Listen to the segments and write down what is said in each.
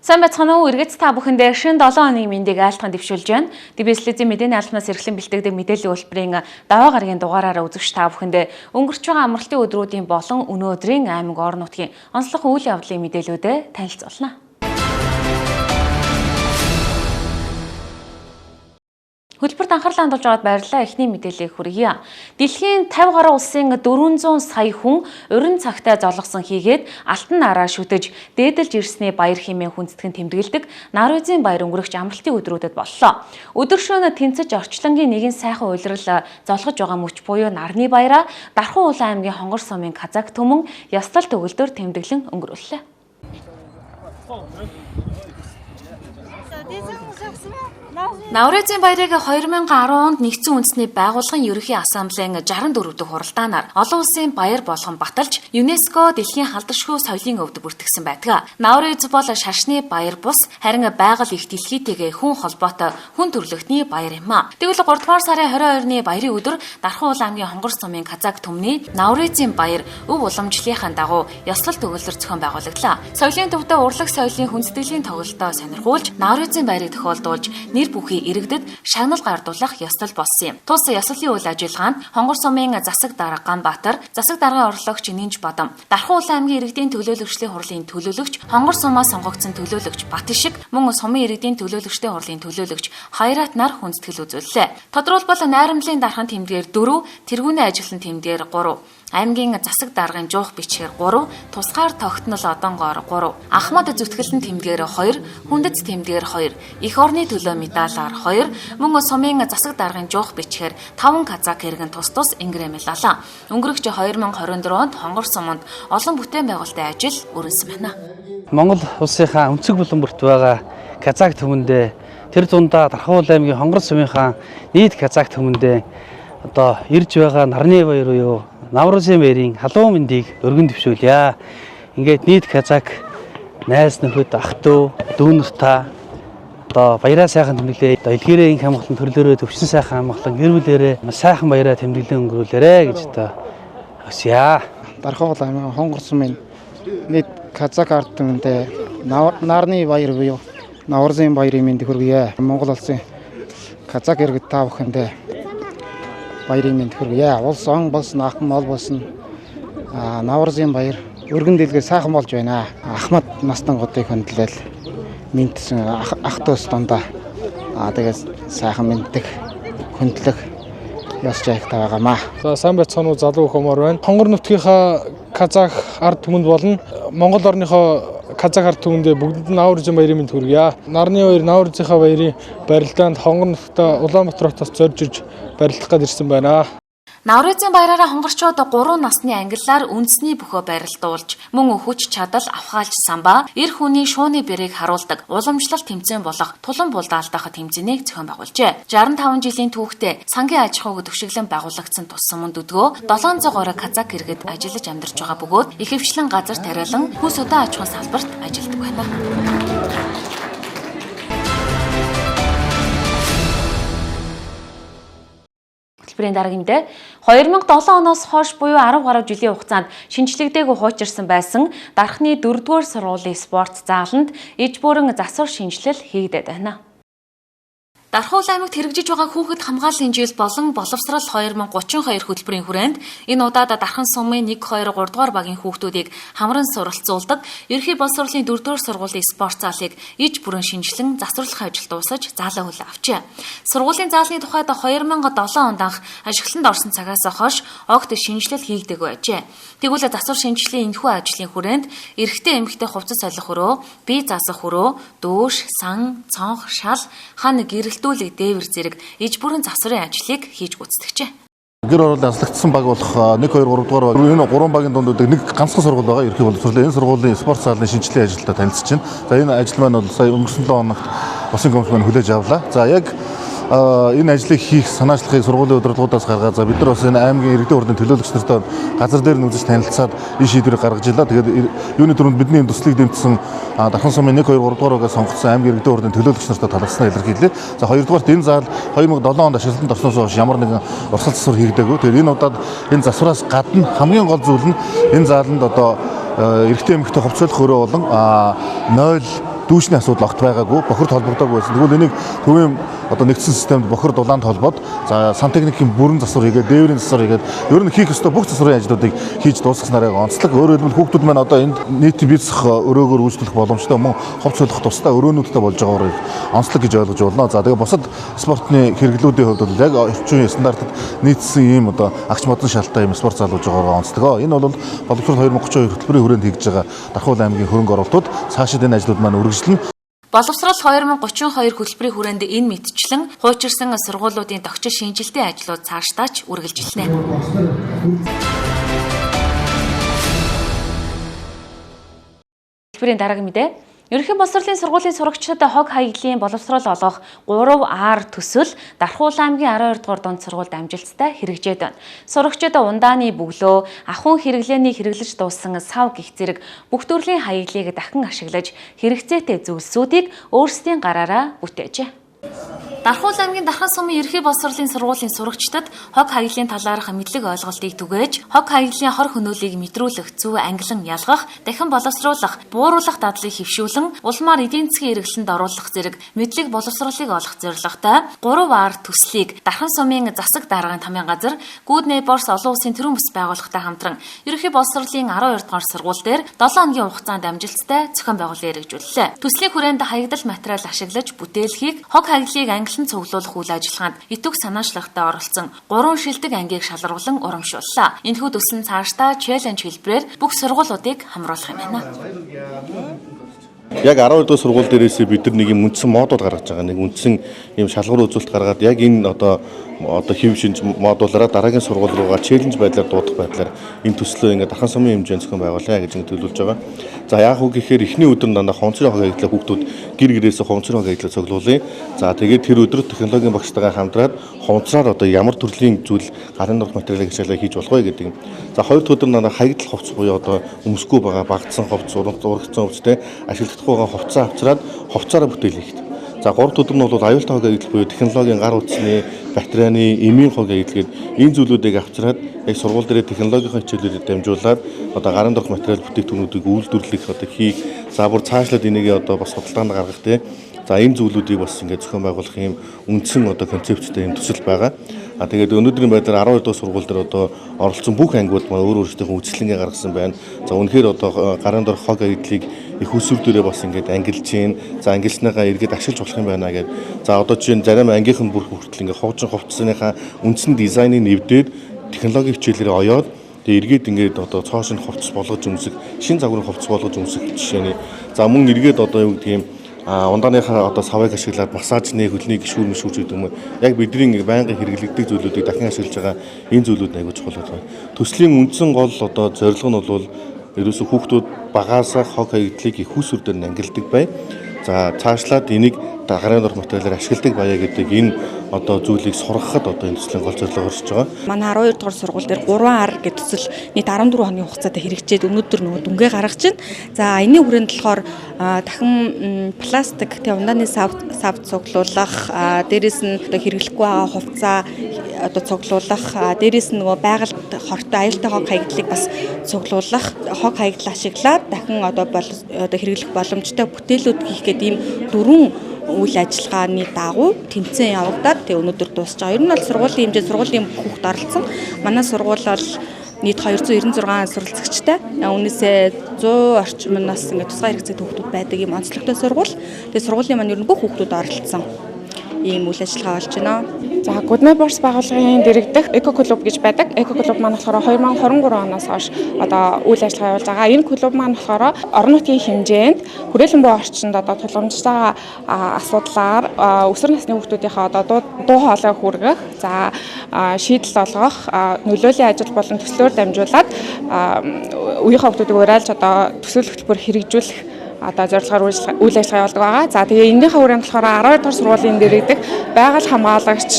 Сайн байцгаана уу? Эргээд та бүхэндээ шинэ 7 хоногийн мэндийг айлтган дэвшүүлж байна. ТВ-ийн мэдээний албанаас эрхлэн бэлтгэдэг мэдээллийн үйлбэрийн даваа гарагийн дугаараараа үзэгч та бүхэндээ өнгөрч байгаа амралтын өдрүүдийн болон өнөөдрийн аймаг орон нутгийн онцлог үйл явдлын мэдээлүүдэд танилцуулна. Хөтөлбөрт анхаарлаа хандуулж байгаад баярлалаа. Эхний мэдээллийг хүргье. Дэлхийн 50 гаруй улсын 400 сая хүн урин цагтаа золгосон хийгээд алтан нараа шүтэж дээдэлж ирсний баяр хэмээн хүндэтгэн тэмдэглэдэг Нарвизын баяр өнгөрөгч амралтын өдрүүдэд боллоо. Өдөр шөнө тэнцэж орчлонгийн нэгэн сайхан улирал золгож байгаа мөч буюу нарны баяраа Дархан Улаан аймгийн Хонгор сумын Казак түмэн ястал төгөлдөр тэмдэглэн өнгөрүүллээ. Нарвизын баярыг 2010 онд нэгдсэн үндэсний байгууллагын ерөнхий ассамблеийн 64 дахь хуралдаанаар олон улсын баяр болгон баталж ЮНЕСКО дэлхийн халдваршгүй соёлын өвдөг бүртгэсэн байдаг. Нарвиз бол шашны баяр бус харин байгаль их дэлхийтэйгээ хүн холбоотой хүн төрлөختний баяр юм а. Тэгвэл 3 дугаар сарын 22-ны баярын өдөр Дархан Улаан аймгийн Хонгор сумын Казак түмний Нарвизын баяр өв уламжлалынхаа дагуу ёслол төгөлдөр зохион байгуулагдлаа. Соёлын төвдөө урлаг соёлын хүндэтгэлийн тоглолтоо сонирхуулж Нарвизын баярыг тохиолдуулж нэр бүхий иргэдэд шагнал гардуулах ёслол болсон юм. Тус ёслолын үйл ажиллагаанд Хонгор сумын засаг дарга Ганбаатар, засаг даргын орлогч Нинж Бадам, Дархан Улаан аймгийн иргэдийн төлөөлөгчлийн хурлын төлөөлөгч, Хонгор сумаас сонгогдсон төлөөлөгч Батишиг, мөн сумын иргэдийн төлөөлөгчдийн хурлын төлөөлөгч Хайрат нар хүндэтгэл үзүүллээ. Тодорхойлбол найрамдлын дархан тэмдгээр 4, тэргүүний ажиглан тэмдгээр 3, аймгийн засаг даргын жуух бичгээр 3, тусгаар тогтнол одонгоор 3, Ахмад зүтгэлэн тэмдгээр 2, хүндэц тэмдгээр 2, эх орны төлөө медалаар 2, мөн сумын засаг даргын жуух бичгээр 5 казак иргэн тус ингрэмэллаа. Өнгөрөгч 2024 онд Хонгор суманд олон бүтээн байгуулалтын ажил өрнөсөн байна. Монгол улсынхаа өнцөг булан бүрт байгаа Казак түмэндээ тэр дундаа Дархан Улаан аймгийн Хонгор сумынхаа нийт Казак түмэндээ одоо ирж байгаа нарны баяр буюу Нарвизын баярын халуун мэндийг өргөн дэвшүүлье. Ингээд нийт Казак найз нөхөд ах トゥ дүүнэртаа одоо баяраа сайхан тэмдэглээ. Одоо илгээрээ инх хамгаалалтын төрлөөрөө төвчсөн сайхан хамгаалан гэр бүлээрээ сайхан баяраа тэмдэглэн өнгөрүүлээрэ гэж одоо хүсье. Дархан Улаан аймгийн Хонгор сумын нийт Казак ард түмэндээ нарны баяр буюу Нарвизын баярын мэнд хүргье. Монгол улсын Казак иргэд та бүхэндээ баярын мэнд хүргье. Улс он болсон, ах мол болсон Нарвизын баяр өргөн дэлгээр сайхан болж байна. Ахмад настангуудыг хөндлөл мэдсэн ах トゥ стандаа тэгээд сайхан мэддэг хөндлөх ёс жайхтай байгаамаа. За сайн байцгаана уу залуу хүмүүр байна. Хонгор нутгийнхаа Казак ард түмэнд болон Монгол орныхоо Казак ард түмэндээ бүгдэд нь Нарвизын баярын мэнд хүргье. Нарны баяр Нарвизынхаа баярын барилдаанд Хонгор нутгата Улаанбаатар хотоос зорж ирж барилдах гэж ирсэн байна. Нарвизын баяраараа хонгорчууд 3 насны ангиллаар үндэсний бөхөө барилдуулж, мөн хүч чадал авхаалж самбаа, эр хүний шууны бэрийг харуулдаг уламжлалт тэмцээн болох тулан булдаалдах тэмцээнийг зохион байгуулжээ. 65 жилийн түүхтээ сангийн аж ахуйг төвшиглэн байгуулагдсан тусам мөн өдгөө 700 гаруй Казак иргэд ажиллаж амьдарч байгаа бөгөөд ихэвчлэн газар тариалан хүс удаан аж ахуйн салбарт ажилладаг байна. Хөтөлбөрийн дараагийн мэдээ 2007 оноос хойш буюу 10 гаруй жилийн хугацаанд шинжлэгдээгүй хуучирсан байсан Дархны 4-р сургуулийн спорт зааланд иж бүрэн засвар шинжилэл хийгдээд байна. Дархан Улаан аймагт хэрэгжиж байгаа хүүхэд хамгааллын жил болон боловсрал 2032 хөтөлбөрийн хүрээнд энэ удаад Дархан сумын 1, 2, 3 дугаар багийн хүүхдүүдийг хамран суралцуулдаг ерхий боловсролын 4-р сургуулийн спорт заалыг иж бүрэн шинжилэн засварлах ажил дуусаж заалаа хүлээн авчээ. Сургуулийн заалны тухайд 2007 онд анх ашиглалтанд орсон цагаас хойш огт шинжилэл хийгдээгүй байжээ. Тэгвэл засвар шинжиллийн энэхүү ажлын хүрээнд эрэгтэй эмэгтэй хувцас солих хөрөө, бие заасах хөрөө, дөөш, сан, цонх, шал, хан гэрэлтүүлэг дээвэр зэрэг иж бүрэн засварын ажлыг хийж гүйцэтгэжээ. Гэр оролцоо аслагдсан баг болох 1, 2, 3 дугаар баг. Энэ 3 багийн дунд нэг ганцхан сургууль байгаа. Ерхий боловсролын энэ сургуулийн спорт заалны шинжилгээ ажилдаа танилцж байна. За энэ ажил маань бол сая өнгөрсөн 7 хоногт Улсын комисс маань хүлээж авлаа. За яг энэ ажлыг хийх санаачлалыг сургуулийн удирдлагуудаас гаргаад за бид нар бас энэ аймгийн иргэдийн хурлын төлөөлөгч нартай газар дээр нь үзэж танилцаад энэ шийдвэрийг гаргаж илаа. Тэгээд юуны түрүүнд бидний энэ төслийг дэмжсэн Дархан сумын 1, 2, 3 дугаар багаас сонгогдсон аймгийн иргэдийн хурлын төлөөлөгч нартай талархснаа илэрхийлээ. За хоёрдугаарт энэ заал 2007 онд ашиглалтанд орсноос хойш ямар нэгэн урсгал засвар хийгдээгүй. Тэгээд энэ удаад энэ засвараас гадна хамгийн гол зүйл нь энэ зааланд одоо эрэгтэй эмэгтэй хувцсолох хөрөө болон 0 дүүшний асуудал огт байгаагүй, бохирд холбогдоогүй байсан. Тэгвэл энийг төвийн одоо нэгдсэн системд бохирд улаанд холбоод за сантехникийн бүрэн засвар хийгээд, дээврийн засвар хийгээд ер нь хийх ёстой бүх засварын ажлуудыг хийж дуусгаснараа онцлог. Өөрөөр хэлбэл хүүхдүүд маань одоо энд нийтийн бие засах өрөөгөөр үйлчлэх боломжтой мөн ховц солих тусдаа өрөөнүүдтэй болж байгаагаар онцлог гэж ойлгож байна. За тэгээ бусад спортны хэрэглүүдийн хувьд бол яг орчин үеийн стандартад нийцсэн ийм одоо агч модон шалтай ийм спорт залууж байгаагаа онцлог. Энэ бол боловсрол 2032 хөтөлбөрийн хүрээнд хийж байгаа Дархуул аймгийн хөрөнгө оруулалтууд цаашид энэ ажлууд маань үргэлжлэн Боловсрол 2032 хөтөлбөрийн хүрээнд энэ мэтчлэн хуучирсан сургуулиудын тогтчил шинжилтийн ажлууд цаашдаач үргэлжилнэ. Хөтөлбөрийн дараагийн мэдээ. Ерөнхий боловсролын сургуулийн сурагчдад хог хаягдлын боловсрол олгох 3R төсөл Дархуул аймгийн 12 дугаар дунд сургуульд амжилттай хэрэгжээд байна. Сурагчид ундааны бөглөө, ахуйн хэрэглээний хэрэглэж дууссан сав гих зэрэг бүх төрлийн хаягдлыг дахин ашиглаж хэрэгцээтэй зүйлсүүдийг өөрсдийн гараараа бүтээжээ. Дархуул аймгийн Дархан сумын ерхий боловсролын сургуулийн сурагчдад хог хаягдлын талаарх мэдлэг ойлголтыг түгээж, хог хаягдлын хор хөнөөлийг мэдрүүлэх, зөв ангилан ялгах, дахин боловсруулах, бууруулах дадлыг хэвшүүлэн, улмаар эдийн засгийн эргэлтэнд оруулах зэрэг мэдлэг боловсролыг олох зорилготой 3R төслийг Дархан сумын засаг даргын тамийн газар Good Neighbors олон улсын төрийн бүс байгууллагатай хамтран ерхий боловсролын 12 дугаар сургууль дээр 7 хоногийн хугацаанд амжилттай зохион байгуулалт хэрэгжүүллээ. Төслийн хүрээнд хаягдал материал ашиглаж бүтээлхийг хог хаягдлыг ангилан цуглуулах үйл ажиллагаанд итүг санаачлагтай оролцсон 3 шилдэг ангийг шалгаруулан урамшууллаа. Энэхүү төсөл нь цаашдаа челленж хэлбэрээр бүх сургуулиудыг хамруулах юм байна. Яг 12 дугаар сургууль дээрээс бид нар нэг юм үндсэн модуль гаргаж байгаа. Нэг үндсэн юм шалгуур үзүүлэлт гаргаад яг энэ одоо хэв шинж модулаараа дараагийн сургууль руугаа челленж байдлаар дуудах байдлаар энэ төслөө ингээд Дархан сумын хэмжээнд зохион байгуулъя гэж төлөвлөж байгаа. За яг хөө гэхээр эхний өдөр дандаа хонцрын хог хаягдлаа хүүхдүүд гэр гэрээсээ хонцрын хог хаягдлаа цуглуулъя. За тэгээд тэр өдөр технологийн багштайгаа хамтраад хонцраар одоо ямар төрлийн зүйл гарын дурх материалыг хичээлээ хийж болох вэ гэдэг. За хоёр дахь өдөр дандаа хаягдал ховц буюу одоо өмсгүй байгаа багдсан ховц, урагцсан ховцтэй ашиглагдахгүй байгаа ховцоо авчраад ховцоороо бүтээлэх хэрэгтэй. За 3 дахь өдөр нь бол аюултай хог хаягдал буюу технологийн гар утасны, батарейны, эмийн хог хаягдал гээд энэ зүйлүүдийг авчраад яг сургууль дээр технологийн хичээлүүдэд дамжуулаад одоо гарын дурх материал бүтээгдэхүүнүүдийг үйлдвэрлэх одоо хийх, за бүр цаашлаад энийг одоо бас судалгаанд гаргах тийм. За энэ зүйлүүдийг бас ингээд зохион байгуулах юм үндсэн одоо концепцтэй юм төсөл байгаа. А тэгээд өнөөдрийн байдлаар 12 дугаар сургууль дээр одоо оролцсон бүх ангиуд маань өөр өөрсдийнхөө үйлчлэгээ гаргасан байна. За үнэхээр одоо гарын дор хог хаягдлыг их усүр дээрээ бас ингээд ангилж гин. За ангилсныгаа эргээд ашиглаж болох юм байна гэдэг. За одоо жишээ нь зарим ангийнхан бүр хүртэл ингээд ховжин ховцсныхаа үндсэн дизайныг нэвдээд технологийн хичээлээр оёод тэгээд эргээд ингээд одоо цоошин ховц болгож өмсөх, шин загварын ховц болгож өмсөх жишээний. За мөн эргээд одоо юу гэдэг юм ундааныхаа одоо савыг ашиглаад массажны хөлний гişүүр мишүүч гэдэг юм уу яг бидний байнгын хэрэглэгдэх зүйлүүдийг дахин ашиглаж байгаа энэ зүйлүүд аягүй чухал байна. Төслийн үндсэн гол одоо зорилго нь бол ерөөсөө хүүхдүүд багаасаа хог хаягдлыг их усүр дээр ангилдаг бай. За цаашлаад энийг гарын дурх материалаар ашигладаг баяа гэдэг энэ одоо зүйлийг сургахад одоо энэ төслийн гол зорилго орж байгаа. Манай 12 дугаар сургууль дээр 3R гэдэг төсөл нийт 14 хоногийн хугацаанд хэрэгжээд өнөөдөр нөгөө дүнгээ гаргаж байна. За энэний хүрээнд болохоор дахин пластик тэ ундааны сав цуглуулах, дээрэс нь одоо хэрэглэхгүй байгаа хувцас одоо цуглуулах, дээрэс нь нөгөө байгальд хортой аюултай хог хаягдлыг бас цуглуулах, хог хаягдал ашиглаад дахин одоо хэрэглэх боломжтой бүтээлүүд хийх гэдэг ийм 4 үйл ажиллагааны дагуу тэмцээн явагдаад тэгээ өнөөдөр дуусж байгаа. Ер нь бол сургуулийн хэмжээ сургуулийн хүүхд оролцсон. Манай сургууль бол нийт 296 суралцагчтай. Үүнээсээ 100 орчмоноос ингээд тусгай хэрэгцээтэй хүүхдүүд байдаг ийм онцлогтой сургууль. Тэгээ сургуулийн маань ер нь бүх хүүхдүүд оролцсон ийм үйл ажиллагаа болж байна. За Good Neighbors байгууллагын дэргэдэх Эко клуб гэж байдаг. Эко клуб маань болохоор 2023 оноос хойш одоо үйл ажиллагаа явуулж байгаа. Энэ клуб маань болохоор орон нутгийн хэмжээнд хүрээлэн буй орчинд одоо тулгамдж байгаа асуудлаар өсвөр насны хүүхдүүдийнхээ одоо дуу хоолой хүргэх, за шийдэл олгох, нөлөөллийн ажил болон төслөөр дамжуулаад үеийнхээ хүүхдүүдийг уриалж одоо төсөл хөтөлбөр хэрэгжүүлэх одоо зорилгоор үйл ажиллагаа явуулдаг байгаа. За тэгээ энэнийхээ хүрээнд болохоор 12 дахь сургуулийн дэргэдэх байгаль хамгаалагч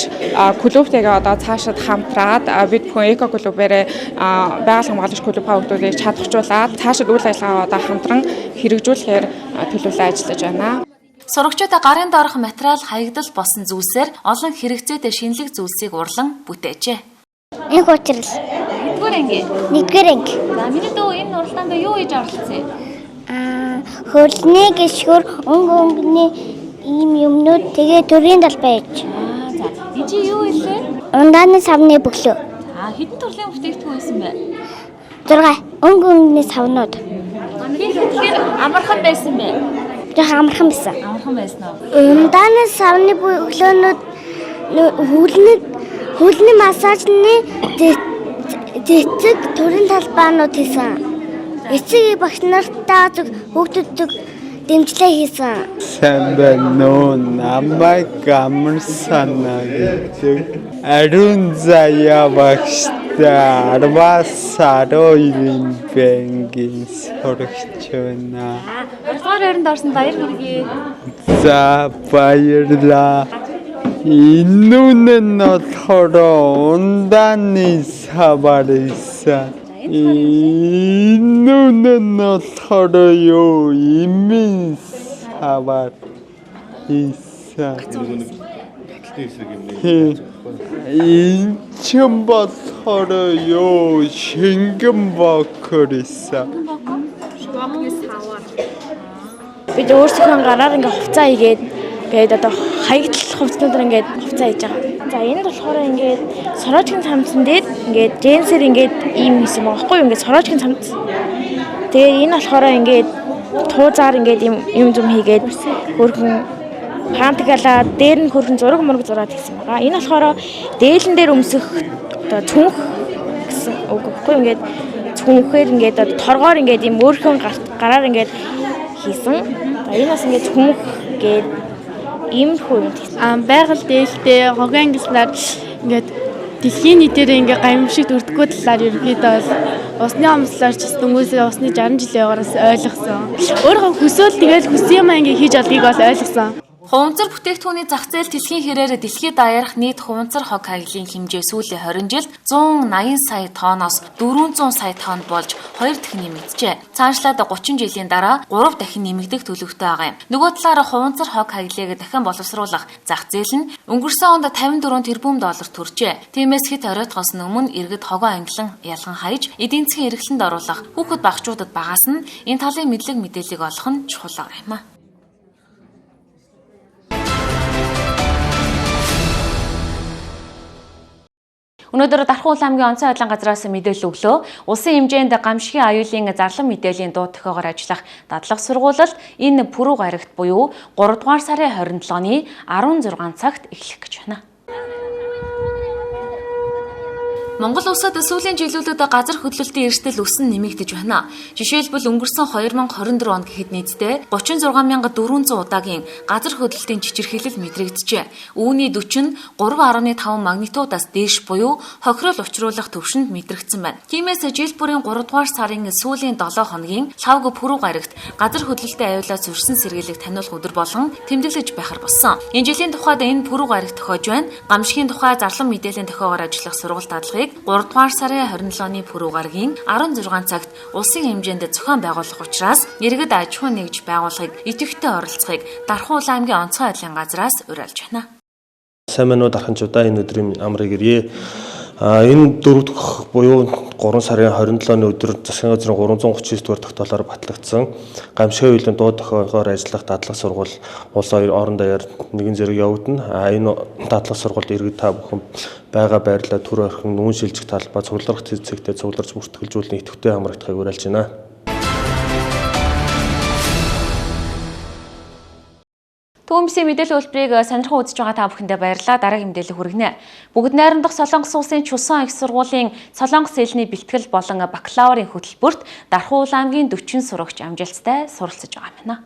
клубтэйгээ одоо цаашид хамтраад бид бүхэн эко клубээрээ байгаль хамгаалагч клубын хүүхдүүдийг чадахжуулаад цаашид үйл ажиллагаа одоо хамтран хэрэгжүүлэхээр төлөвлөж ажиллаж байна. Сурагчид гарын доорх материал хаягдал болсон зүйлсээр олон хэрэгцээтэй шинэлэг зүйлсийг урлан бүтээжээ. Нэг учрал. Нэгдүгээр анги. Нэгдүгээр анги. За миний дөө энэ уралдаанд юу хийж оролцсон юм? хөлний гişгүр өнгөний ийм юмнууд тэгээ төрийн талбай ээж. За энэ чи юу илээ? Ундааны савны бөглөө. Хэдэн төрлийн бүтээгдэхүүн байсан бэ? 6 өнгөний савнууд. Тэгэхээр амархан байсан бэ? Жах амархан байсан. Амархан байсан уу? Ундааны савны бөглөөнүүд хөлний массажны цэцэг төрийн талбаанууд хийсэн. Эцэг багш нартаа хүүхдүүд дэмжлэг хийсэн. Сайн байна уу? Намайг амар санагдав. Ариун заяа багштай 10-12-ийн банкин сурагч байна. 2 байранд орсон баяр хүргэе. За баярлаа. Энэ нь болохоор ундааны савар исэн. Энэ нь болохоор юу имэн савар исэн. Энэ ч болохоор юу шингэн бокер исэн. Бид өөрсдөө гараар ингээ хувцас хийгээд тэгээд одоо хаягдл хувцснуудаар ингээд хувцас хийж байгаа. За энэ болохоор ингээд сороочгийн цамцсан дээр ингээд джинсэр ингээд ийм хийсэн байгаа байхгүй юу? Ингээд сороочгийн цамц. Тэгээд энэ болохоор ингээд туузаар ингээд юм зүм хийгээд хөргөн пантгалаа дээр нь хөргөн зураг мураг зураад хийсэн байгаа. Энэ болохоор дээлэн дээр өмсөх одоо цүнх гэсэн үг байхгүй юу? Ингээд цүнхээр ингээд одоо торгоор ингээд ийм өөрхөн гараар ингээд хийсэн. За энэ бас ингээд цүнх гээд иймэрхүү юм тийм. Байгаль дээлтэй хогийн ангиллаар ингээд дэлхийн нийтээр ингээ гамшигт өрдөггүй талаар ерөнхийдөө бол усны амслаар ч хүмүүсээ усны 60 жилийн яваараас ойлгосон. Өөрөө хүсвэл тэгэл хүссэн юм ингээ хийж олдгийг бол ойлгосон. Хуванцар бүтээгдэхүүний зах зээл дэлхийн хэрээр дэлхийд даяарх нийт хуванцар хог хаяглийн хэмжээ сүүлийн 20 жилд 180 сая тонноос 400 сая тонн болж 2 дахин нэмэгджээ. Цаашлаад 30 жилийн дараа 3 дахин нэмэгдэх төлөвтэй байгаа юм. Нөгөө талаараа хуванцар хог хаягдлыг дахин боловсруулах зах зээл нь өнгөрсөн онд 54 тэрбум доллар төржээ. Тиймээс хэд оройтгоос өмнө иргэд хогоо англан ялган хайж эдийн засгийн эргэлтэнд оруулах хүүхэд багчуудад багаас нь энэ талын мэдлэг мэдээллийг олох нь чухал юм а. Өнөөдөр Дархан улаан аймгийн онцгой байдлын газраас мэдээлэл өглөө. Улсын хэмжээнд гамшигын аюулын зарлан мэдээллийн дуу тохиогоор ажиллах дадлага сургуулалт энэ пүрэв гарагт буюу 3 дугаар сарын 27-ны 16 цагт эхлэх гэж байна. Монгол улсад сүүлийн жилүүдэд газар хөдлөлтийн эрсдэл өсөн нэмэгдэж байна. Жишээлбэл өнгөрсөн 2024 онд гэхэд нийтдээ 36400 удаагийн газар хөдлөлтийн чичирхийлэл мэдрэгдэжээ. Үүний 40 нь 3.5 магнитудаас дээш буюу хохирол учруулах түвшинд мэдрэгдсэн байна. Тиймээс жил бүрийн 3 дугаар сарын сүүлийн 7 хоногийн лавг пүрэв гарагт газар хөдлөлтийн аюулаа зөрсөн сэргийлэг таниулах өдөр болгон тэмдэглэж байхаар болсон. Энэ жилийн тухайд энэ пүрэв гарагт тохиож байна. Гамшигын тухай зарлан мэдээллийн тохиогоор ажиллах сургалт дадлага 3 дугаар сарын 27-ны пүрэв гарагийн 16 цагт улсын хэмжээнд зохион байгуулах учраас иргэд аж ахуй нэгж байгуулахыг идэвхтэй оролцохыг Дархан улаан аймгийн онцгой байдлын газраас уриалж байна. Сайн байна уу дарханчуудаа, энэ өдрийн амрыг ирье. Энэ 4 дахь буюу 3 сарын 27-ны өдөр засгийн газрын 339 дугаар тогтоолоор батлагдсан гамшигын аюулын дуу тохиогоор ажиллах дадлага сургууль улс орон даяар нэгэн зэрэг явагдана. Энэ дадлага сургуульд иргэд та бүхэн байгаа байрлал төр орхин нүүн шилжих талбай цугларах цэцэгтэй цугларч бүртгэлжүүлэн идэвхтэй хамрагдахыг уриалж байна. Түүмсийн мэдээлэл үйлбэрийг сонирхон үзэж байгаа та бүхэндээ баярлалаа. Дараагийн мэдээлэл хүргэнэ. Бүгд найрамдах Солонгос улсын Чусон их сургуулийн Солонгос хэлний бэлтгэл болон бакалаврын хөтөлбөрт Дархан улаан аймгийн 40 сурагч амжилттай суралцж байгаа юм байна.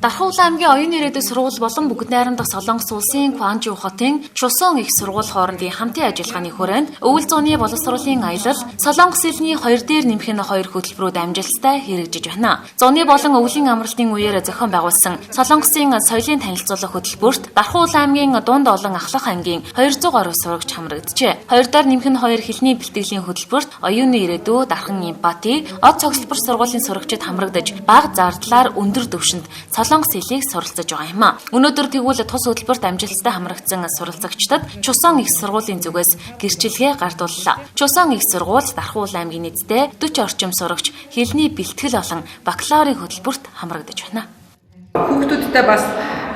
Дархан улаан аймгийн оюуны ирээдүйн сургууль болон бүгд найрамдах Солонгос улсын Кванжу хотын Чусон их сургууль хоорондын хамтын ажиллагааны хүрээнд өвөл зууны боловсруулалтын аялал Солонгос хэлний 2 дээр нэмэх нь 2 хөтөлбөрүүд амжилттай хэрэгжиж байна. Зуны болон өвлийн амралтын үеэр зохион байгуулсан Солонгосын соёлын танилцуулах хөтөлбөрт Дархан улаан аймгийн дунд олон ахлах ангийн 200 гаруй сурагч хамрагджээ. 2 дээр нэмэх нь 2 хэлний бэлтгэлийн хөтөлбөрт оюуны ирээдүй, дархан эмпати, од цогцлбор сургуулийн сурагчид хамрагдаж бага зардлаар өндөр түвшинд Солонгос хэлийг суралцаж байгаа юм а. Өнөөдөр тэгвэл тус хөтөлбөрт амжилттай хамрагдсан суралцагчдад Чусон их сургуулийн зүгээс гэрчилгээ гардууллаа. Чусон их сургууль Дархан аймгийн нийтдээ 40 орчим сурагч хэлний бэлтгэл болон бакалаврын хөтөлбөрт хамрагдаж байна. Хүүхдүүдтэй бас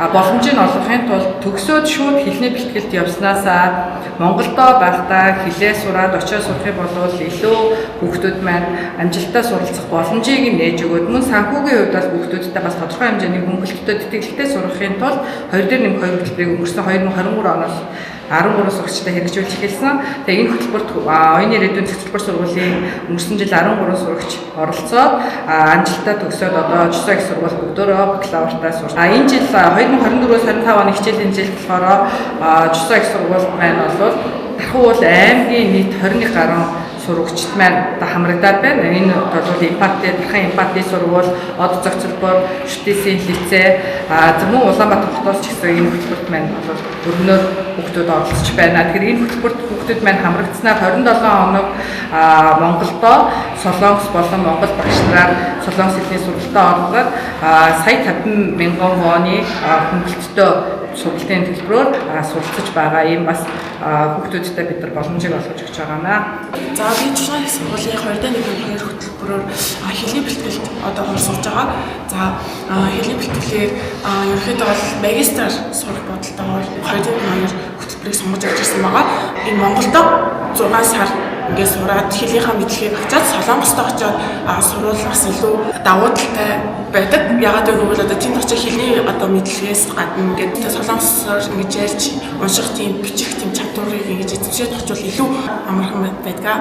боломжийг олгохын тулд төгсөөд шууд хэлний бэлтгэлд явснаасаа Монголдо байхдаа хэлээ сураад очиж сурахыг болвол илүү хүүхдүүд маань амжилттай суралцах боломжийг нээж өгөөд мөн санхүүгийн хувьд бас хүүхдүүдтэй бас тодорхой хэмжээний хөнгөлөлтөд тэтгэлтэй сурахын тулд 2-2 хөтөлбөрийг өнгөрсөн 2023 оноос 13 сурагчтай хэрэгжүүлж эхэлсэн. Тэгээ энэ хөтөлбөрт оюуны ирээдүйн цэцэрлэгбэр сургуулийн өнгөрсөн жил 13 сурагч оролцоод амжилттай төгсөөд одоо Чусон их сургууль бүгдөө бакалавртаа сурсан. Энэ жил 2024-25 оны хичээлийн жилд болохоор Чусон их сургууль маань бол Дархан аймгийн нийт 21 гаруй сурагчид маань одоо хамрагдаад байна. Энэ бол Импати, Дархан Импати сургууль, Од зохицолбор, Шүтээсийн лицей, мөн Улаанбаатар хотоос ч гэсэн энэ хөтөлбөрт маань бол өргөнөөр хүүхдүүд оролцож байна. Тэгэхээр энэ хөтөлбөрт хүүхдүүд маань хамрагдсанаар 27 хоног Монголдо Солонгос болон Монгол багш нараар Солонгос хэлний сургалтад оролцоод сая 50 мянган воны хөнгөлөлттэй сургалтын төлбөрөөр суралцж байгаа. Ийм бас хүүхдүүдтэй бид нар боломжийг олгож өгч байгаа наа. За би Чусон их сургуулийн 2-1 хөтөлбөрөөр хэлний бэлтгэлд одоо оролцож байгаа. За хэлний бэлтгэлээр ерөнхийдөө бол магистраар сурах бодолтойгоор 2-1 хөтөлбөрийг сонгож авч ирсэн байгаа. Энэ Монголдо 6 сар ингээд сураад хэлийнхаа мэдлэгийг авчаад Солонгост очоод сурвал бас илүү давуу талтай байдаг. Ягаад гэвэл одоо тэнд очиж хэлний одоо мэдлэгээс гадна ингээд солонгосоор ингэж ярьж унших тийм бичих тийм чадварыг ингэж эзэмшээд очвол илүү амархан байдаг.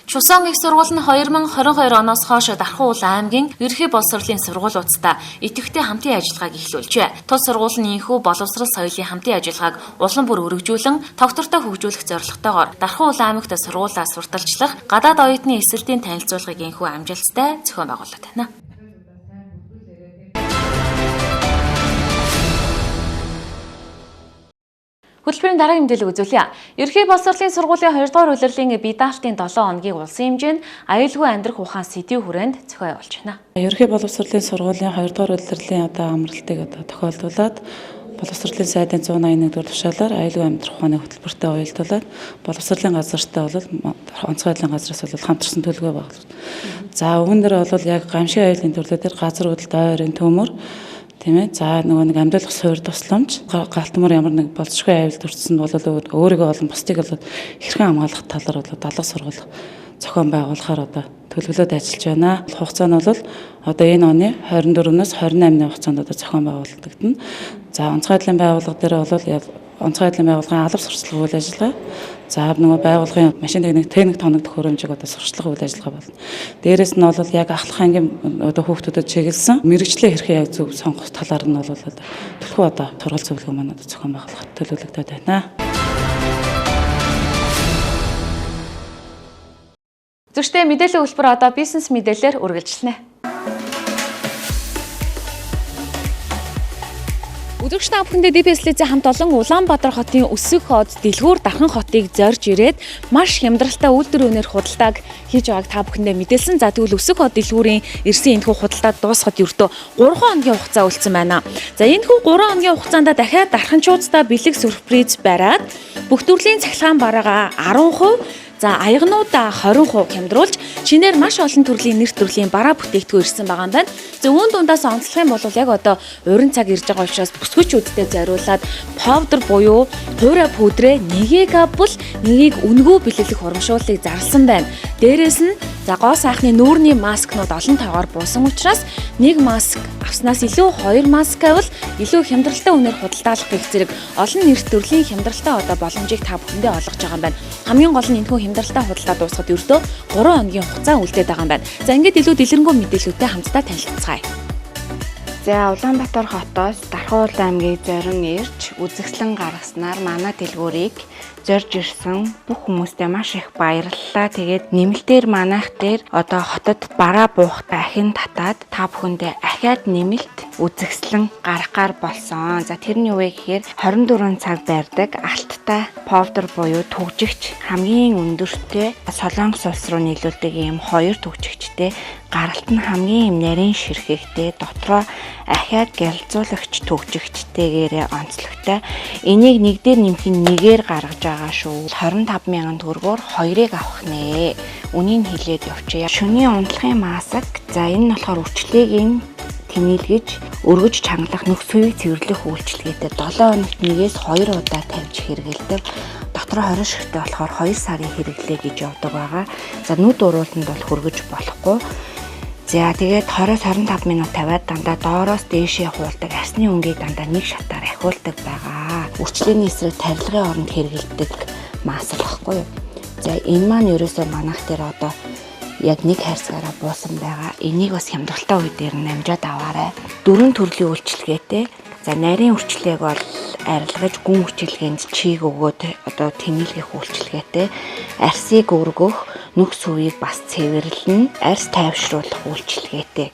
Чусон их сургууль нь 2022 оноос хойш Дархан аймгийн ерөнхий боловсролын сургуулиудтай идэвхтэй хамтын ажиллагааг эхлүүлжээ. Тус сургууль нь энэхүү боловсрол соёлын хамтын ажиллагааг улам бүр өргөжүүлэн тогтвортой хөгжүүлэх зорилготойгоор Дархан аймагт сургуулаа сурталчлах гадаад оюутны эсэлтийн танилцуулгыг энэхүү амжилттай зохион байгуулад байна. Хөтөлбөрийн дараагийн мэдээлэл үзүүлье. Ерөнхий боловсролын сургуулийн 2 дугаар улирлын бие даалтын 7 хоногийн улсын хэмжээнд аюулгүй амьдрах ухаан сэдвийн хүрээнд зохион явуулж байна. Ерөнхий боловсролын сургуулийн 2 дугаар улирлын амралтыг тохиолдуулаад боловсролын сайдын 181-р тушаалаар аюулгүй амьдрах ухааны хөтөлбөртөө уялдуулаад боловсролын газартай бол онцгой байдлын газраас бол хамтарсан төлөвлөгөө байгуулсан. За үүнээр бол яг гамшигын аюулын төрлүүдээр газар хөдлөлт ойрын төмөр тийм ээ. За нөгөө нэг амьдлах суур тусламж, галтмөр ямар нэг болцшгүй аюул төрсөн бол өөрийгөө болон бусдыг бол хэрхэн хамгаалах талаар бол дадлаг сургууль зохион байгуулахаар одоо төлөвлөлөд ажиллаж байна. Хугацаа нь бол одоо энэ оны 24-өөс 28-ны хугацаанд одоо зохион байгуулагдана. За онцгой байдлын байгууллага дээр бол онцгой байдлын байгууллагын алба сурталчилгаа үйл ажиллагаа. За нөгөө байгууллагын машин техник тоног төхөөрөмжийг одоо сурталчлах үйл ажиллагаа болно. Дээрээс нь бол яг ахлах ангийн одоо хүүхдүүдэд чиглэсэн мэрэгчлээ хэрхэн яг зөв сонгох талаар нь бол төлхөө одоо сургууль зөвлөгөө маань одоо зохион байгуулах төлөвлөгдөд байна. Зөвштэй мэдээллийн хөтөлбөр одоо бизнес мэдээлэлээр үргэлжлэнэ. Өдөрч та бүхэндээ DPS-ийн хамт олон Улаанбаатар хотын өсөх хот дэлгүүр Дархан хотыг зорж ирээд маш хямдралтай үйлдвэр өнөр худалдааг хийж байгааг та бүхэндээ мэдээлсэн. За тэгвэл өсөх хот дэлгүүрийн ирсэн энэхүү худалдаа дуусахад ердөө 3 хоногийн хугацаа үлдсэн байна. За энэхүү 3 хоногийн хугацаанд дахиад дарханчуудтай бэлэг сюрприз бариад бүх төрлийн цахилгаан бараагаа 10%, за аягнуудаа 20% хямдруулж чинээр маш олон төрлийн нэр төрлийн бараа бүтээгдэхүүн ирсэн байгаа юм байна. За үүн дундаас онцлох юм бол яг одоо урин цаг ирж байгаа учраас бүсгүйчүүдтэй зориулаад повдер буюу хуурай пудрээ нэгийг авбал нэгийг үнгүү бэлэлэх урамшууллыг зарласан байна. Дээрээс нь за гоо сайхны нүүрний маскнууд олон тоогоор буусан учраас нэг маск авснаас илүү 2 маск авал илүү хямдралтай үнээр худалдаалах гэх зэрэг олон нэр төрлийн хямдралтай одоо боломжийг та бүхэндээ олгож байгаа юм байна. Хамгийн гол нь энэхүү хямдралтай худалдаа дуусахад ердөө 3 хоногийн хугацаа үлдээд байгаа юм байна. За ингээд илүү дэлгэрэнгүй мэдээлэлтэй хамтдаа танилцгаая. За Улаанбаатар хотоос Дархан аймгийг зорин ирж үзэсгэлэн гаргаснаар манай дэлгүүрийг зорж ирсэн бүх хүмүүстээ маш их баярлалаа. Тэгээд нэмэлтээр манайх дээр одоо хотод бараа буухтай ахин татаад та бүхэндээ ахиад нэмэлт үзэгслэн гаргахаар болсон. За тэр нь юу вэ гэхээр 24 цаг барьдаг алттай повдер буюу түгжигч хамгийн өндөртэй Солонгос улс руу нийлүүлдэг ийм 2 түгжигчтэй гаралт нь хамгийн нарийн ширхэгтэй дотроо ахиад гялзуулагч түгжигчтэйгээрээ онцлогтой. Энийг нэг дээр нэмэх нь нэгээр гаргаж байгаа шүү. 25,000 төгрөгөөр 2-ыг авах нэ. Үнийг хэлээд явчихъя. Шөнийн унтлахын маск. За энэ нь болохоор үрчлэгийн тэнэлгэж өргөж чангалах нөхц үеийг цэвэрлэх үйлчилгээтэй 7 хоногт 1-ээс 2 удаа тавьж хэрэглэдэг. Дотроо 20 шигтэй болохоор 2 сарын хэрэглээ гэж явдаг байгаа. За нүд уруултанд бол хүргэж болохгүй. За тэгээд 20-25 минут тавиад дандаа доороос дээшээ хуулдаг арсны өнгийг дандаа нэг шатаар ахиулдаг байгаа. Үрчлээний эсрэг тарилгын оронд хэрэглэдэг маск багхгүй юу. За энэ маань ерөөсөө манайх дээр одоо яг нэг хайрцагаараа буусан байгаа. Энийг бас хямдралтай үе дээр нь амжаад аваарай. 4 төрлийн үйлчилгээтэй. За нарийн үрчлэгийг бол арилгаж гүн үрчилгээнд чийг өгөөд одоо тэнэлгэх үйлчилгээтэй. Арсыг өргөх, нөхц үеийг бас цэвэрлэн, арс тайвшруулах үйлчилгээтэй.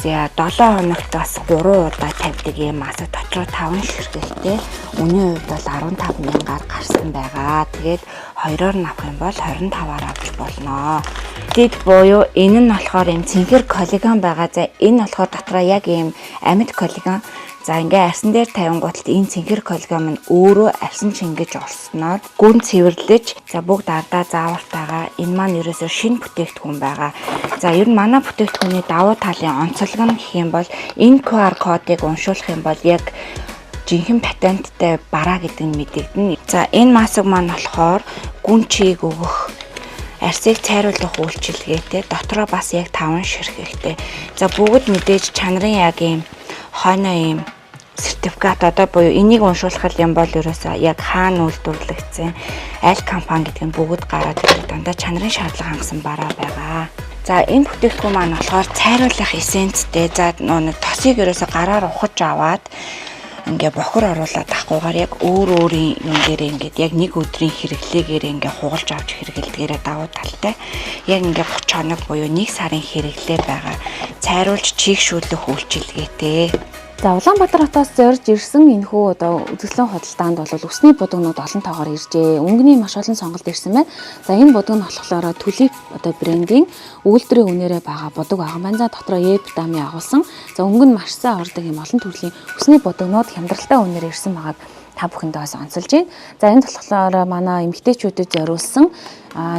За 7 хоногт бас 3 удаа тавьдаг юм маск дотроо 5 ширхэгтэй. Үнийн хувьд бол 15,000-аар гарсан байгаа. Тэгээд 2-оор нь авах юм бол 25-аар авч болно. Тэд буюу энэ нь болохоор юм цэнхэр коллаген байгаа. За энэ болохоор дотроо яг юм амьд коллаген. За ингээ арсан дээр тавингуудад энэ цэнхэр коллаген маань өөрөө арсан шингэж орсноор гүн цэвэрлэж за бүгд ардаа заавартайгаа энэ маань ерөөсөө шинэ бүтээгдэхүүн байгаа. За ер нь манай бүтээгдэхүүний давуу талын онцлог нь гэх юм бол энэ QR кодыг уншуулах юм бол яг жинхэнэ патенттай бараа гэдэг нь мэдэгдэнэ. За энэ маск маань болохоор гүн чийг өгөх, арсыг цайруулах үйлчилгээтэй, дотроо бас яг 5 ширхэгтэй. За бүгд мэдээж чанарын яг юм хойно юм сертификат одоо буюу энийг уншуулах юм бол ерөөсөө яг хаана үйлдвэрлэгдсэн, аль компани гэдэг нь бүгд гараад ирдэг. Дандаа чанарын шаардлага хангасан бараа байгаа. За энэ бүтээгдэхүүн маань болохоор цайруулах эссенцтэй. За нэг тосыг ерөөсөө гараар ухаж аваад ингээ бохор оруулаад авахгүйгээр яг өөрийн юм дээр ингээд яг нэг өдрийн хэрэглээгээр ингээ хугалж авч хэрэглэдгээрээ давуу талтай. Яг ингээ 30 хоног буюу 1 сарын хэрэглээ байгаа. Цайруулж чийгшүүлэх үйлчилгээтэй. За Улаанбаатар хотоос зорж ирсэн энэхүү одоо үзэсгэлэн худалдаанд бол усны будагнууд олон тоогоор иржээ. Өнгөний маш олон сонголт ирсэн байна. За энэ будаг нь болохоор Tulip одоо брендийн үйлдвэрийн үнээрээ байгаа будаг байгаа маань. За дотроо Епдами агуулсан. За өнгө нь маш сайн ордог юм олон төрлийн усны будагнууд хямдралтай үнээр ирсэн байгааг та бүхэндээ бас онцолж байна. За энэ болохоор манай эмэгтэйчүүдэд зориулсан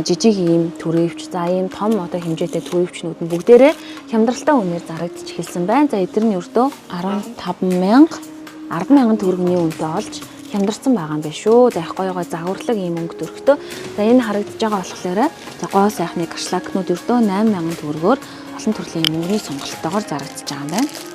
жижиг ийм төрөвч, за ийм том одоо хэмжээтэй төрөвчнүүд нь бүгдээрээ хямдралтай үнээр зарагдчих эхэлсэн байна. За эдгээр нь өртөө 10,000 төгрөгийн үнэтэй олж хямдарсан байгаа юм байна шүү. За их гоё загварлаг ийм өнгө төрхтөө. За энэ харагдаж байгаа болохоор за гоо сайхны каршлакнууд өртөө 8,000 төгрөгөөр олон төрлийн мөнгөний сонголтоогоор зарагдаж байгаа юм байна.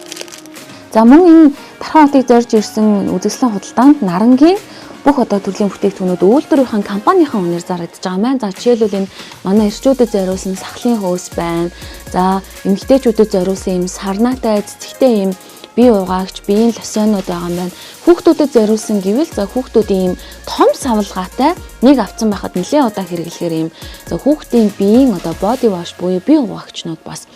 За мөн энэ Тархан хотыг зорж ирсэн үзэсгэлэн худалдаанд Нарангийн бүх одоо төрлийн бүтээгдэхүүнүүд үйлдвэрийн компанийн үнээр зарагдаж байгаа юм байна. За жишээлбэл энэ манай эрчүүдэд зориулсан сахлын хөөс байна. За эмэгтэйчүүдэд зориулсан юм сарнаатай цэцэгтэй юм бие угаагч, биеийн лосьонууд байгаа юм байна. Хүүхдүүдэд зориулсан гэвэл за хүүхдүүдийн юм том савлгаатай нэг авсан байхад нэлээд удаа хэрэглэхээр юм за хүүхдийн биеийн одоо body wash буюу бие угаагчнууд бас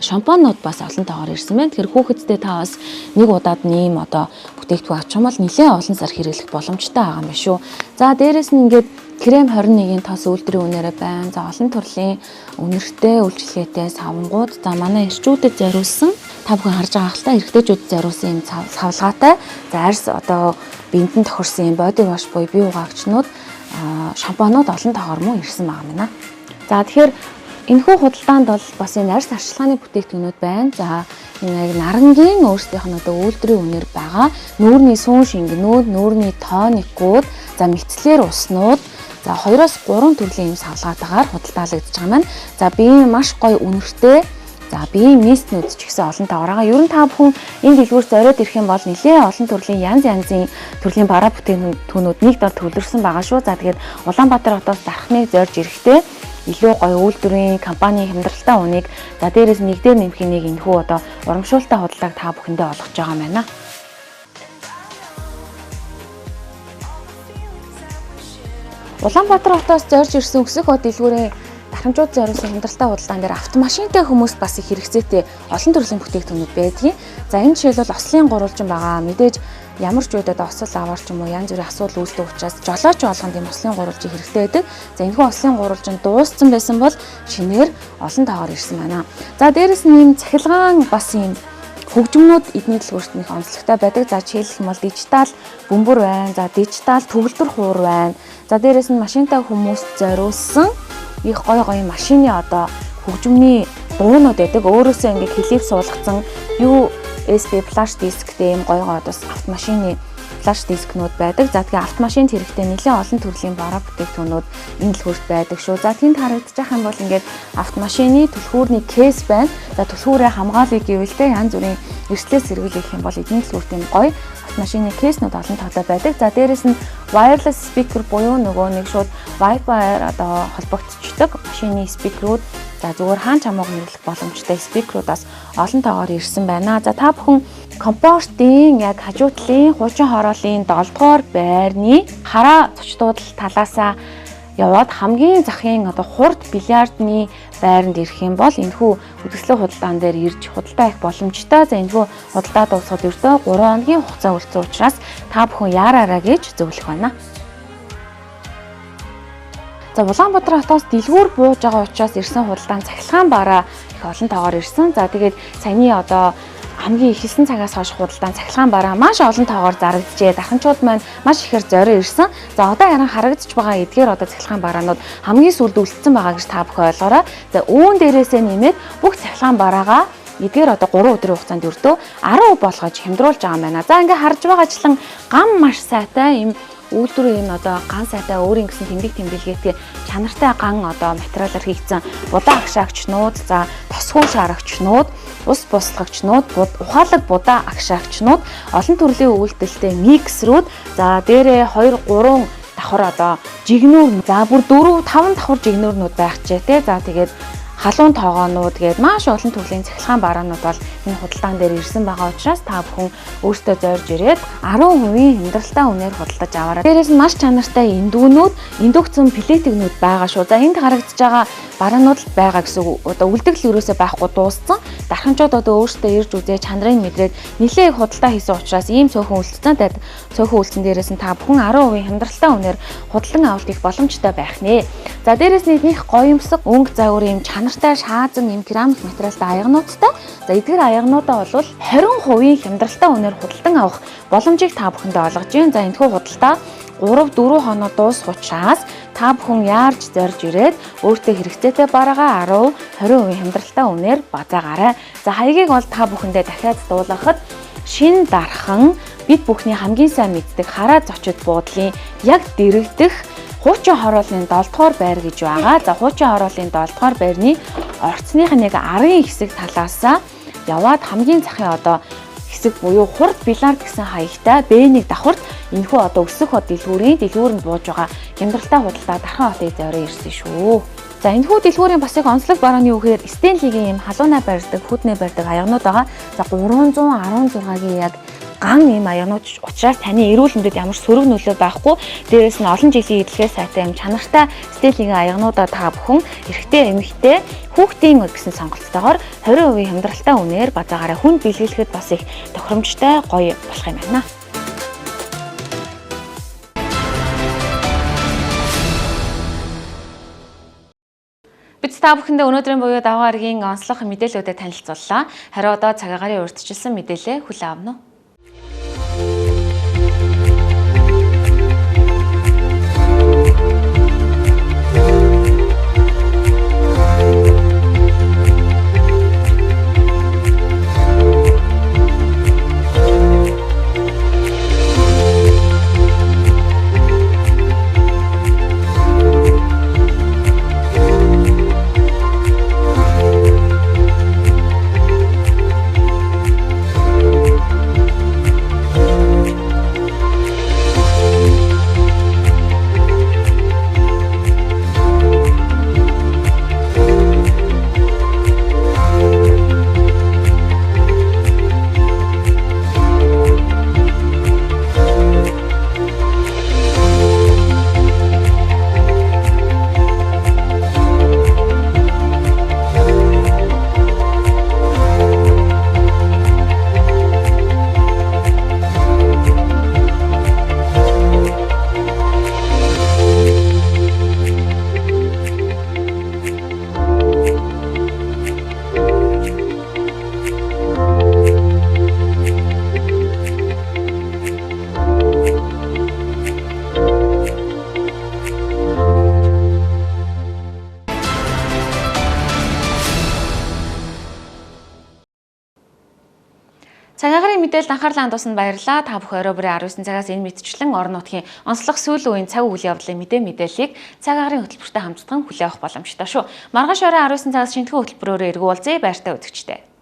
шампунууд бас олон тоогоор ирсэн байна. Тэгэхээр хүүхэдтэй та бас нэг удаад нэм одоо бүтээгдэхүүн авчих юм бол нэлээд олон сар хэрэглэх боломжтой байгаа юм байна шүү. За дээрэс нь ингээд крем 21-ийн тос үйлдвэрийн үнээрээ байна. За олон төрлийн үнэртэй үйлчлэгээтэй савнгууд. За манай эрчүүдэд зориулсан та бүхэн харж байгаа хальтаа эрэгтэйчүүдэд зориулсан юм савлгаатай. За арьс одоо бинтэн тохирсон юм body wash буюу бие угаагчнууд шампунууд олон тоогоор мөн ирсэн байгаа юм байна. За тэгэхээр энэхүү худалдаанд бол бас энэ арьс арчилгааны бүтээгдэхүүнүүд байна. За энэ яг Нарангийн өөрсдийнх нь одоо үйлдвэрийн үнээр байгаа нүүрний сүүн шингэнүүд, нүүрний тоникууд, за мэцлэр уснууд, за 2-3 төрлийн юм савлгаатайгаар худалдаалагдаж байгаа маань. За биеийн маш гоё үнэртэй, за биеийн мистнүүд ч гэсэн олон таагаар. Ер нь та бүхэн энэ дэлгүүрт зориод ирэх юм бол нэлээд олон төрлийн янзын төрлийн бараа бүтээгдэхүүнүүд нэг дор төвлөрсөн байгаа шүү. За тэгээд Улаанбаатар хотоос Дархныг зорж ирэхдээ илүү гоё үйлдвэрийн компани хямдралтай үнийг за дээрээс нэг дээр нэмэх нэг энэхүү одоо урамшуултаа худалдааг та бүхэндээ олгож байгаа юм байна. Улаанбаатар хотоос зорж ирсэн өсөх хот дэлгүүрийн дахимжууд зориулсан хямдралтай худалдаан дээр автомашинтай хүмүүс бас их хэрэгцээтэй олон төрлийн бүтээгдэхүүнүүд байдгийг. За энэ жишээлбэл ослын гурвалжин байгаа. Мэдээж ямар ч үедээ осол аваар ч юм уу янз бүрийн асуудал үүсдэг учраас жолооч болгонд ийм ослын гурвалжин хэрэгтэй байдаг. За энэхүү ослын гурвалжин дууссан байсан бол шинээр олон таагаар ирсэн байна. За дээрэс нь ийм цахилгаан бас ийм хөгжмнүүд эдний дэлгүүрт нэг онцлогтой байдаг. За жишээлх юм бол дижитал бөмбөр байна. За дижитал төгөлдөр хуур байна. За дээрэс нь машинтай хүмүүст зориулсан их гой машины одоо хөгжмөний дуунууд байдаг. Өөрөөсөө ингээд клип суулгацсан USB флаш дисктэй ийм гой одоо автомашины флаш дискнүүд байдаг. За тэгээ автомашинд хэрэгтэй нэлээд олон төрлийн бараа бүтээгдэхүүнүүд энэ дэлгүүрт байдаг шүү. За тэнд харагдаж байгаа юм бол ингээд автомашины түлхүүрний кейс байна. За түлхүүрээ хамгаалъя гэвэл тэ янз бүрийн эрсдлээс сэргийлэх юм бол эдний дэлгүүрт ийм гоё автомашины кейснүүд олон таатай байдаг. За дээрэс нь wireless speaker буюу нөгөө нэг шууд Wi-Fi-аар одоо холбогдчихдаг машины спикерүүд. За зүгээр хаан чамааг нэрлэх боломжтой спикеруудаас олон таагаар ирсэн байна. За та бүхэн компортын яг хажуу талын хуучин хорооллын 7 дугаар байрны хараа зочдуудл талаасаа яваад хамгийн захын одоо хурд бильярдны байранд ирэх юм бол энэхүү үдгслийн худалдаан дээр ирж худалдаа хийх боломжтой. За энэхүү худалдаа дуусахад ердөө 3 хоногийн хугацаа үлдсэн учраас та бүхэн яараараа гэж зөвлөх байна. За Улаанбаатар хотоос дэлгүүр бууж байгаа учраас ирсэн худалдаан цахилгаан бараа их олон таагаар ирсэн. За тэгээд саяны одоо хамгийн ихсэн цагаас хойш худалдаан цахилгаан бараа маш олон таагаар зарагдчихэ. Дахинчууд маань маш ихээр зорио ирсэн. За одоо харин харагдаж байгаа эдгээр одоо цахилгаан бараанууд хамгийн сүүлд үлдсэн байгаа гэж та бүхэн ойлгоорой. За үүн дээрээсээ нэмээд бүх цахилгаан бараагаа эдгээр одоо 3 өдрийн хугацаанд өртөө 10% болгож хямдруулж байгаа юм байна. За ингээ харж байгаачлан гам маш сайтай юм үйлдвэр юм одоо ган сайтай өөрийн гэсэн тэмдэг тэмдэглэгээтэй чанартай ган одоо материалаар хийгдсэн будаа агшаагчнууд, за тосгоо шаарагчнууд, ус буслагчнууд, ухаалаг будаа агшаагчнууд, олон төрлийн үйлдэлтэй миксрүүд, за дээрээ 2 3 давхар одоо жигнүүр, за бүр 4 5 давхар жигнүүрнүүд байх ч тий. За тэгээд халуун тоогоонууд гээд маш олон төрлийн цахилгаан бараанууд бол энэ худалдаан дээр ирсэн байгаа учраас та бүхэн өөртөө зорж ирээд 10% хямдралтай үнээр худалдаж аваарай. Дээрээс нь маш чанартай эндүүнүүд, индукцэн плетигнүүд байгаа шүү. За энд харагдаж байгаа бараанууд л байгаа гэсэн одоо үлдэгдэл өрөөсөө байхгүй дууссан. Дарханчууд одоо өөртөө ирж үзээ чанарыг мэдрээд нэлээд их худалдаа хийсэн учраас ийм цөөхөн үлдсэн дээрээс нь та бүхэн 10% хямдралтай үнээр худалдан авалт их боломжтой байх нэ. За дээрээс нь их гоёмсог өнгө загвар юм чанартай шаазан юм керамик материалтай аягнуудтай. За эдгээр аягнуудаа бол 20% хямдралтай үнээр худалдан авах боломжийг та бүхэндээ олгож байна. За энэхүү худалдаа 3-4 хоног дуусах учраас та бүхэн яарч зорж ирээд өөртөө хэрэгцээтэй бараагаа 10-20% хямдралтай үнээр базаагаарай. За хаягийг бол та бүхэндээ дахиад дуулгахад шин дархан бид бүхний хамгийн сайн мэддэг хараа зочид буудлын яг дэрэгдэх хуучин хорооллын 7 дугаар байр гэж байгаа. За хуучин хорооллын 7 дугаар байрны орцныхын нэг арын хэсэг талаасаа яваад хамгийн захын одоо хэсэг буюу хурд бильярд гэсэн хаягтай Б1 давхарт энэхүү одоо өсөх хот дэлгүүрэнд бууж байгаа хямдралтай худалдаа Дархан хотыг зорио ирсэн шүү. За энэхүү дэлгүүрийн бас их онцлог барааны үгээр Стенлигийн юм халуунаа барьдаг, хүднээ барьдаг аягнууд байгаа. За 316-гийн яг ган юм аягнууд учраас таны эрүүл мэндэд ямар сөрөг нөлөө байхгүй. Дээрээс нь олон жилийн эдлэгээ сайтай юм чанартай Стенлигийн аягнуудаа та бүхэн эрэгтэй эмэгтэй хүүхдийн гэсэн сонголттойгоор 20% хямдралтай үнээр базаагаараа хүнд бэлгэлэхэд бас их тохиромжтой гоё болох юм байна. Бид та бүхэндээ өнөөдрийн буюу даваа гарагийн онцлог мэдээллүүдэд танилцууллаа. Харин одоо цагаагаар урьдчилсан мэдээлэл хүлээн авна уу? Цаг агарын мэдээлэлд анхаарлаа хандуулсанд баярлалаа. Та бүхэн орой бүрийн 19 цагаас энэ мэдчлэн орон нутгийн онцлог сүүлийн үеийн цаг үйл явдлын мэдээллийг цаг агарын хөтөлбөртэй хамтдаган хүлээн авах боломжтой шүү. Маргааш орой 19 цагаас шинэтгэн хөтөлбөрөөр эргүүлзье. Баяртай үзэгчдээ.